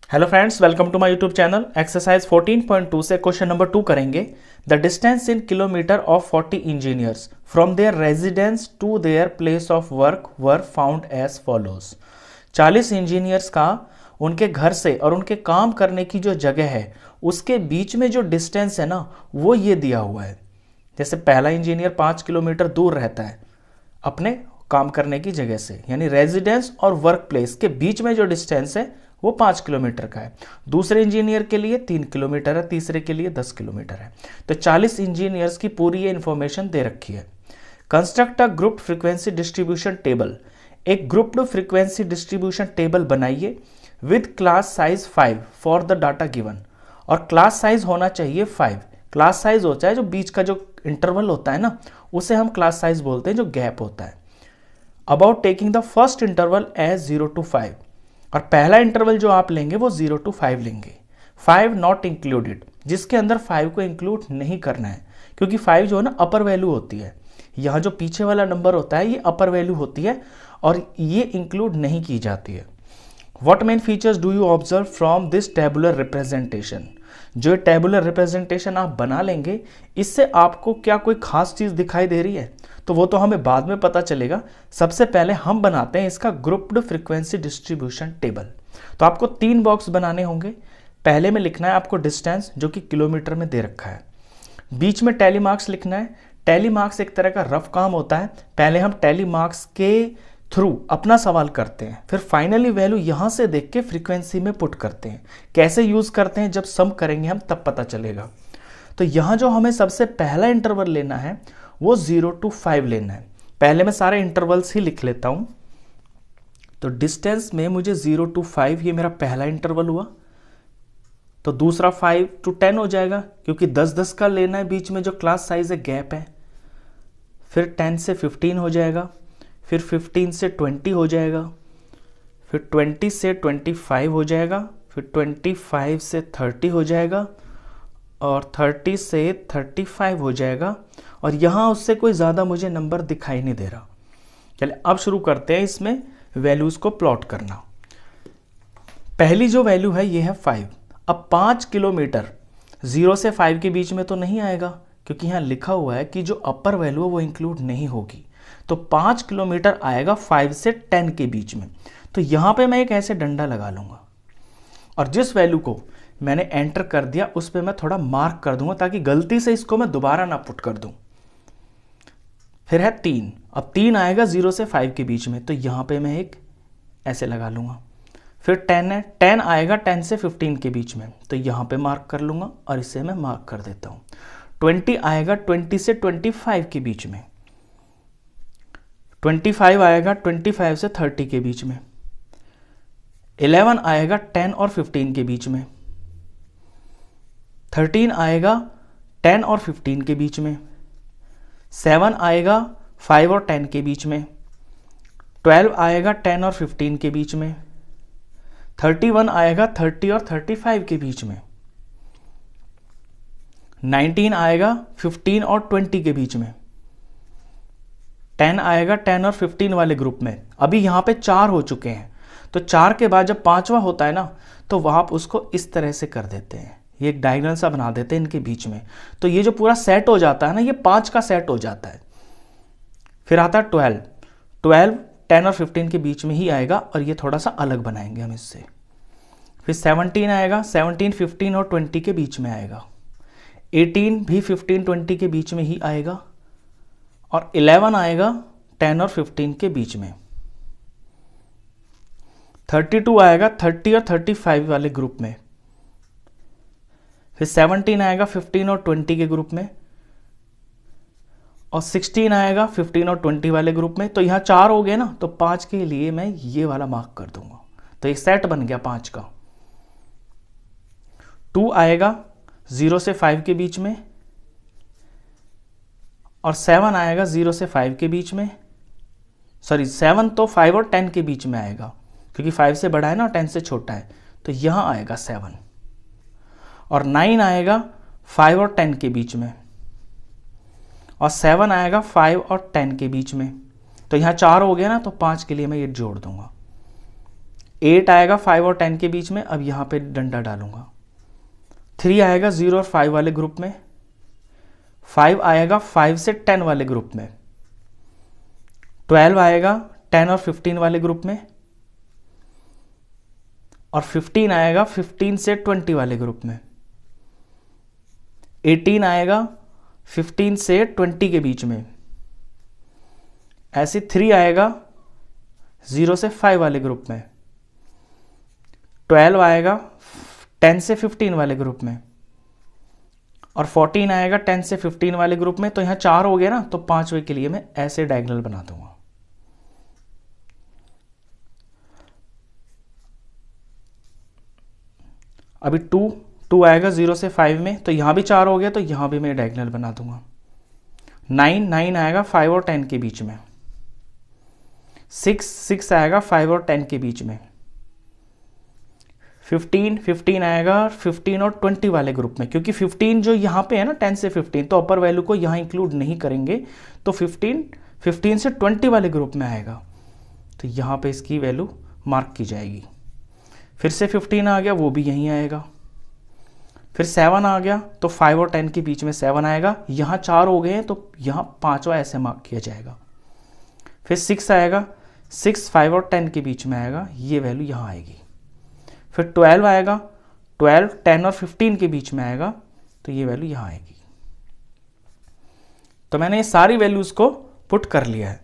Hello friends, welcome to my YouTube channel. Exercise 14.2 से question number 2 करेंगे। The distance in kilometre of 40 engineers from their residence to their place of work were found as follows. 40 engineers का उनके घर से और उनके काम करने की जो जगह है उसके बीच में जो डिस्टेंस है ना, वो ये दिया हुआ है। जैसे पहला इंजीनियर 5 किलोमीटर दूर रहता है अपने काम करने की जगह से, यानी रेजिडेंस और वर्क प्लेस के बीच में जो डिस्टेंस है वो 5 किलोमीटर का है। दूसरे इंजीनियर के लिए 3 किलोमीटर है, तीसरे के लिए 10 किलोमीटर है। तो 40 इंजीनियर्स की पूरी ये इंफॉर्मेशन दे रखी है। Construct a group frequency distribution table. एक ग्रुप्ड फ्रीक्वेंसी डिस्ट्रीब्यूशन टेबल बनाइए with class size 5 for the data given. और क्लास साइज होना चाहिए 5। क्लास साइज होता है जो बीच का जो इंटरवल होता है ना, उसे हम क्लास साइज बोलते हैं, जो गैप होता है। About taking the first interval as 0 to 5। और पहला इंटरवल जो आप लेंगे वो 0 to 5 लेंगे। 5 नॉट इंक्लूडेड, जिसके अंदर 5 को इंक्लूड नहीं करना है, क्योंकि 5 जो है ना अपर वैल्यू होती है। यहाँ जो पीछे वाला नंबर होता है ये अपर वैल्यू होती है और ये इंक्लूड नहीं की जाती है। What main features do you observe from this tabular representation? जो टेबुलर रिप्रेजेंटेशन आप बना लेंगे, इससे आपको क्या कोई खास चीज़ दिखाई दे रही है? तो वो तो हमें बाद में पता चलेगा। सबसे पहले हम बनाते हैं इसका ग्रुप्ड फ्रीक्वेंसी डिस्ट्रीब्यूशन टेबल। तो आपको 3 बॉक्स बनाने होंगे। पहले में लिखना है आपको डिस्टेंस, जो कि किलोमीटर में दे रखा है। बीच में टैली मार्क्स लिखना है। टैली मार्क्स एक तरह का रफ काम होता है। पहले हम टैली मार्क्स के थ्रू अपना सवाल करते हैं, फिर फाइनली वैल्यू यहाँ से देख के फ्रीक्वेंसी में पुट करते हैं। कैसे यूज़ करते हैं, जब सम करेंगे हम तब पता चलेगा। तो यहाँ जो हमें सबसे पहला इंटरवल लेना है वो 0 to 5 लेना है। पहले मैं सारे इंटरवल्स ही लिख लेता हूँ। तो डिस्टेंस में मुझे 0 to 5, ये मेरा पहला इंटरवल हुआ। तो दूसरा 5 to 10 हो जाएगा, क्योंकि 10-10 का लेना है, बीच में जो क्लास साइज है गैप है। फिर 10 से 15 हो जाएगा, फिर 15 से 20 हो जाएगा, फिर 20 से 25 हो जाएगा, फिर 25 से 30 हो जाएगा, और 30 से 35 हो जाएगा। और यहाँ उससे कोई ज़्यादा मुझे नंबर दिखाई नहीं दे रहा। चलिए अब शुरू करते हैं इसमें वैल्यूज़ को प्लॉट करना। पहली जो वैल्यू है ये है 5। अब 5 किलोमीटर 0 से 5 के बीच में तो नहीं आएगा, क्योंकि यहाँ लिखा हुआ है कि जो अपर वैल्यू है वो इंक्लूड नहीं होगी। तो 5 किलोमीटर आएगा 5 से 10 के बीच में। तो यहाँ पे मैं एक ऐसे डंडा लगा लूँगा, और जिस वैल्यू को मैंने एंटर कर दिया उस पर मैं थोड़ा मार्क कर दूंगा, ताकि गलती से इसको मैं दोबारा ना पुट कर दूं। फिर है 3। अब 3 आएगा 0 से 5 के बीच में, तो यहाँ पे मैं एक ऐसे लगा लूँगा। फिर 10 है, 10 आएगा 10 से 15 के बीच में, तो यहाँ पे मार्क कर लूँगा और इसे मैं मार्क कर देता हूँ। 20 आएगा 20 से 25 के बीच में। 25 आएगा 25 से 30 के बीच में। 11 आएगा 10 और 15 के बीच में। 13 आएगा 10 और 15 के बीच में। 7 आएगा 5 और 10 के बीच में। 12 आएगा 10 और 15 के बीच में। 31 आएगा 30 और 35 के बीच में। 19 आएगा 15 और 20 के बीच में। 10 आएगा 10 और 15 वाले ग्रुप में। अभी यहाँ पे 4 हो चुके हैं, तो 4 के बाद जब 5वां होता है ना, तो वहाँ आप उसको इस तरह से कर देते हैं, ये एक डायगोनल सा बना देते हैं इनके बीच में। तो ये जो पूरा सेट हो जाता है ना, ये 5 का सेट हो जाता है। फिर आता है 12। 12 10 और 15 के बीच में ही आएगा, और ये थोड़ा सा अलग बनाएंगे हम इससे। फिर 17 आएगा, 17 15 और 20 के बीच में आएगा। 18 भी 15 20 के बीच में ही आएगा, और 11 आएगा 10 और 15 के बीच में। 32 आएगा 30 और 35 वाले ग्रुप में। फिर 17 आएगा 15 और 20 के ग्रुप में, और 16 आएगा 15 और 20 वाले ग्रुप में। तो यहाँ 4 हो गए ना, तो 5 के लिए मैं ये वाला मार्क कर दूंगा। तो एक सेट बन गया 5 का। 2 आएगा 0 से 5 के बीच में, और 7 आएगा 0 से 5 के बीच में। सॉरी, 7 तो 5 और 10 के बीच में आएगा, क्योंकि 5 से बड़ा है ना, 10 से छोटा है, तो यहाँ आएगा 7। और 9 आएगा 5 और 10 के बीच में, और 7 आएगा 5 और 10 के बीच में। तो यहाँ 4 हो गया ना, तो 5 के लिए मैं ये जोड़ दूंगा। 8 आएगा 5 और 10 के बीच में, अब यहाँ पे डंडा डालूंगा। 3 आएगा 0 और 5 वाले ग्रुप में, 5 आएगा 5 से 10 वाले ग्रुप में, 12 आएगा 10 और 15 वाले ग्रुप में, और 15 आएगा 15 से 20 वाले ग्रुप में, 18 आएगा 15 से 20 के बीच में, ऐसे 3 आएगा 0 से 5 वाले ग्रुप में, 12 आएगा 10 से 15 वाले ग्रुप में, और 14 आएगा 10 से 15 वाले ग्रुप में। तो यहां 4 हो गया ना, तो 5वें के लिए मैं ऐसे डायगोनल बना दूंगा। अभी 2 आएगा 0 से 5 में, तो यहां भी 4 हो गया, तो यहां भी मैं डायगोनल बना दूंगा। 9 आएगा 5 और 10 के बीच में, 6 आएगा 5 और 10 के बीच में, 15 आएगा 15 और 20 वाले ग्रुप में, क्योंकि 15 जो यहाँ पे है ना 10 से 15, तो अपर वैल्यू को यहाँ इंक्लूड नहीं करेंगे, तो 15 से 20 वाले ग्रुप में आएगा, तो यहाँ पे इसकी वैल्यू मार्क की जाएगी। फिर से 15 आ गया, वो भी यहीं आएगा। फिर 7 आ गया, तो 5 और 10 के बीच में 7 आएगा, यहाँ 4 हो गए हैं, तो यहाँ 5वां ऐसे मार्क किया जाएगा। फिर 6 आएगा, 6 5 और 10 के बीच में आएगा, ये वैल्यू यहाँ आएगी। फिर 12 आएगा, 12 10 और 15 के बीच में आएगा, तो ये वैल्यू यहाँ आएगी। तो मैंने ये सारी वैल्यूज को पुट कर लिया है।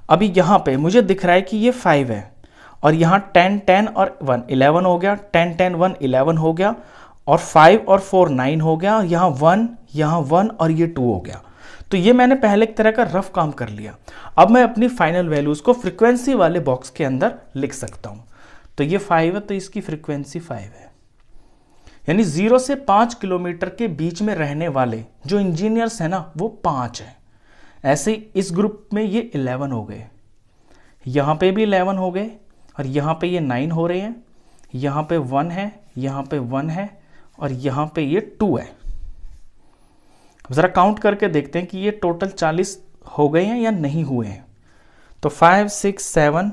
अभी यहाँ पे मुझे दिख रहा है कि ये 5 है, और यहाँ 10 10 और 1 11 हो गया, 10 10 1 11 हो गया, और 5 और 4 9 हो गया, यहाँ 1 और ये 2 हो गया। तो ये मैंने पहले एक तरह का रफ काम कर लिया। अब मैं अपनी फाइनल वैल्यूज को फ्रीक्वेंसी वाले बॉक्स के अंदर लिख सकता हूं। तो ये 5 है, तो इसकी फ्रीक्वेंसी 5 है, यानी 0 से 5 किलोमीटर के बीच में रहने वाले जो इंजीनियर्स हैं ना, वो 5 है। ऐसे ही इस ग्रुप में ये 11 हो गए, यहाँ पे भी 11 हो गए, और यहाँ पे ये 9 हो रहे हैं, यहाँ पे 1 है, यहाँ पे 1 है, और यहाँ पे ये 2 है। ज़रा काउंट करके देखते हैं कि ये टोटल 40 हो गए हैं या नहीं हुए हैं। तो 5 6 7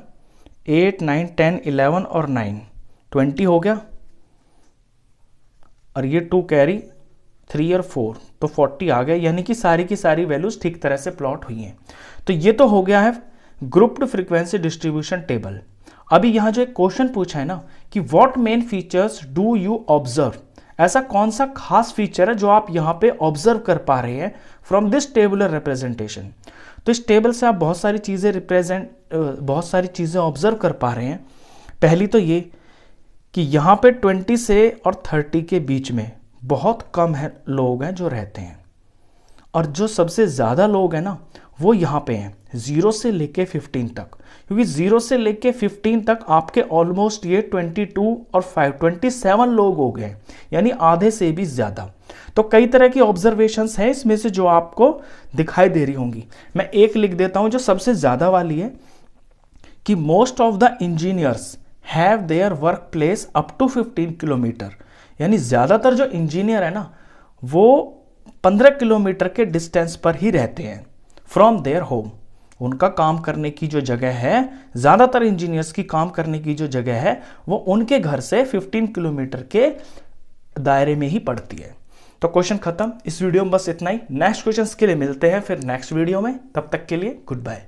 8 9 10 11 और 9 20 हो गया, और ये 2 कैरी 3 और 4, तो 40 आ गया, यानी कि सारी की सारी वैल्यूज ठीक तरह से प्लॉट हुई हैं। तो ये तो हो गया है ग्रुप्ड फ्रीक्वेंसी डिस्ट्रीब्यूशन टेबल। अभी यहाँ जो एक क्वेश्चन पूछा है ना कि what main features do you observe, ऐसा कौन सा खास फीचर है जो आप यहाँ पे ऑब्जर्व कर पा रहे हैं फ्रॉम दिस टेबुलर रिप्रेजेंटेशन। तो इस टेबल से आप बहुत सारी चीज़ें ऑब्जर्व कर पा रहे हैं। पहली तो ये कि यहाँ पे 20 से और 30 के बीच में बहुत कम है लोग हैं जो रहते हैं, और जो सबसे ज़्यादा लोग हैं ना वो यहाँ पे हैं 0 से लेके 15 तक, क्योंकि 0 से लेके 15 तक आपके ऑलमोस्ट ये 22 और 27 लोग हो गए, यानी आधे से भी ज़्यादा। तो कई तरह की ऑब्जर्वेशंस हैं इसमें से जो आपको दिखाई दे रही होंगी। मैं एक लिख देता हूं जो सबसे ज़्यादा वाली है कि most of the engineers have their work place up to 15 kilometre, यानी ज़्यादातर जो इंजीनियर है ना वो 15 किलोमीटर के डिस्टेंस पर ही रहते हैं फ्रॉम देयर होम। उनका काम करने की जो जगह है, ज़्यादातर इंजीनियर्स की काम करने की जो जगह है वो उनके घर से 15 किलोमीटर के दायरे में ही पड़ती है। तो क्वेश्चन खत्म। इस वीडियो में बस इतना ही। नेक्स्ट क्वेश्चन के लिए मिलते हैं फिर नेक्स्ट वीडियो में, तब तक के लिए गुड बाय।